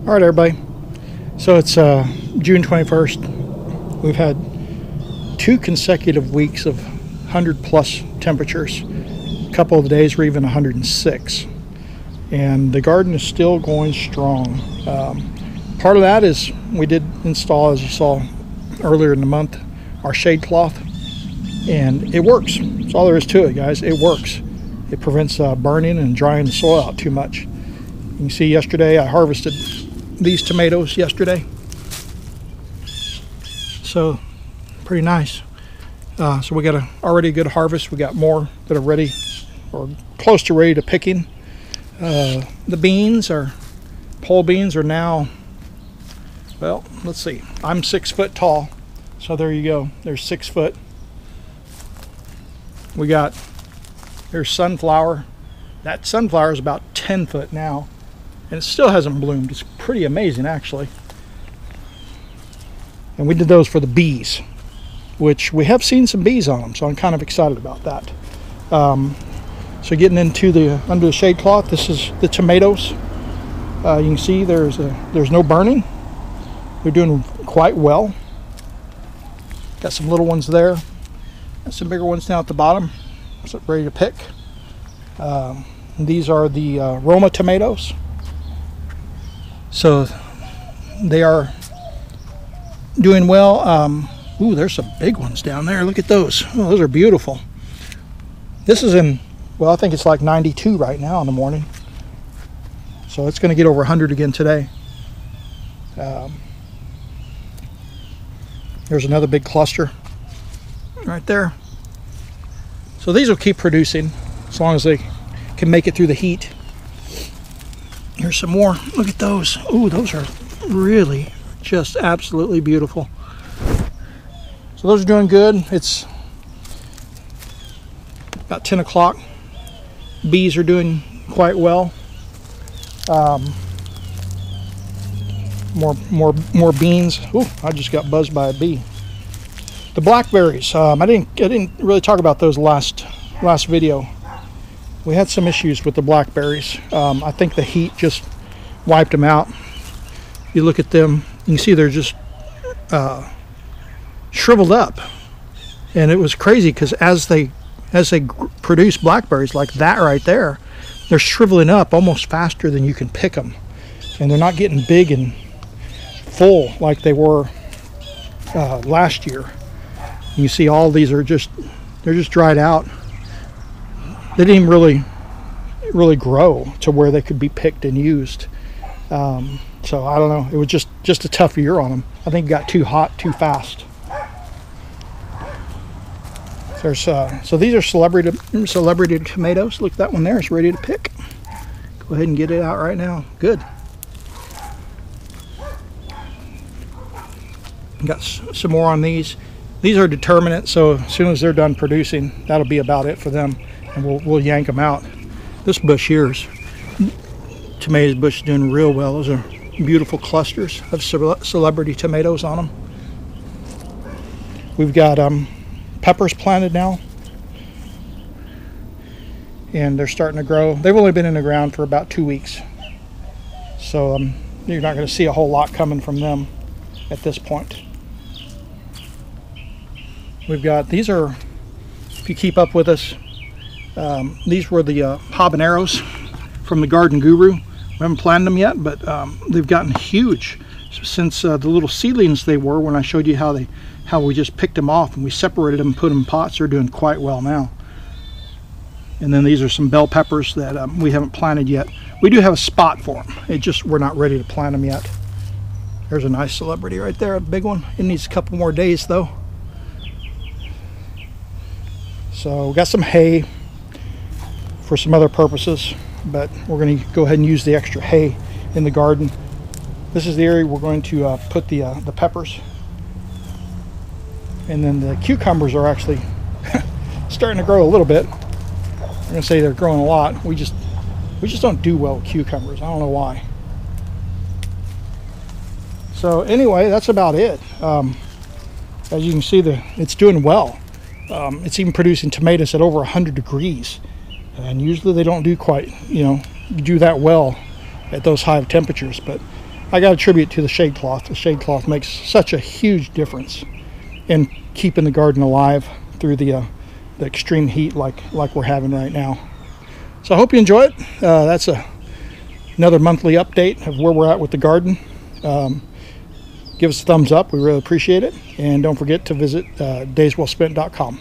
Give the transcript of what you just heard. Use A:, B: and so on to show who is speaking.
A: All right, everybody. So it's June 21st. We've had 2 consecutive weeks of 100+ temperatures. A couple of the days were even 106. And the garden is still going strong. Part of that is we did install, as you saw earlier in the month, our shade cloth. And it works. That's all there is to it, guys. It works. It prevents burning and drying the soil out too much. You can see yesterday I harvested these tomatoes yesterday. So pretty nice. So we got already a good harvest. We got more that are ready or close to ready to picking. The beans, or pole beans, are now, well, let's see. I'm 6 foot tall. So there you go. There's 6 foot. There's sunflower. That sunflower is about 10 foot now. And it still hasn't bloomed. It's pretty amazing, actually. And we did those for the bees, which we have seen some bees on them, so I'm kind of excited about that. So getting into under the shade cloth, this is the tomatoes. You can see there's no burning. They're doing quite well. Got some little ones there. Got some bigger ones down at the bottom, so ready to pick. These are the Roma tomatoes. So they are doing well. Ooh, there's some big ones down there. Look at those. Oh, those are beautiful. This is in, well, I think it's like 92 right now in the morning. So it's going to get over 100 again today. There's another big cluster right there. So these will keep producing as long as they can make it through the heat. Here's some more. Look at those. Ooh, those are really just absolutely beautiful. So those are doing good. It's about 10 o'clock. Bees are doing quite well. More beans. Ooh, I just got buzzed by a bee. The blackberries. I didn't really talk about those last video. We had some issues with the blackberries. I think the heat just wiped them out. You look at them, you can see they're just shriveled up, and it was crazy because as they produce blackberries like that right there, they're shriveling up almost faster than you can pick them, and they're not getting big and full like they were last year. You see all these are they're just dried out. They didn't even really grow to where they could be picked and used. So I don't know. It was just a tough year on them. I think it got too hot too fast. So these are celebrity tomatoes. Look, that one there is ready to pick. Go ahead and get it out right now. Good. Got some more on these. These are determinate, so as soon as they're done producing, that'll be about it for them, and we'll yank them out. This bush here's tomato bush is doing real well. Those are beautiful clusters of celebrity tomatoes on them. We've got peppers planted now, and they're starting to grow. They've only been in the ground for about 2 weeks, so you're not going to see a whole lot coming from them at this point. We've got, these are, if you keep up with us, these were the habaneros from the Garden Guru. We haven't planted them yet, but they've gotten huge since the little seedlings they were when I showed you how we just picked them off and we separated them and put them in pots. They're doing quite well now. And then these are some bell peppers that we haven't planted yet. We do have a spot for them. We're not ready to plant them yet. There's a nice celebrity right there, a big one. It needs a couple more days though. So we got some hay for some other purposes, but we're going to go ahead and use the extra hay in the garden. This is the area we're going to put the peppers, and then the cucumbers are actually starting to grow a little bit. I'm going to say they're growing a lot. We just don't do well with cucumbers. I don't know why. So anyway, that's about it. As you can see, it's doing well. It's even producing tomatoes at over 100 degrees, and usually they don't do quite, do that well at those high temperatures. But I got to attribute to the shade cloth. The shade cloth makes such a huge difference in keeping the garden alive through the extreme heat like we're having right now. So I hope you enjoy it. That's another monthly update of where we're at with the garden. Give us a thumbs up. We really appreciate it. And don't forget to visit dayswellspent.com.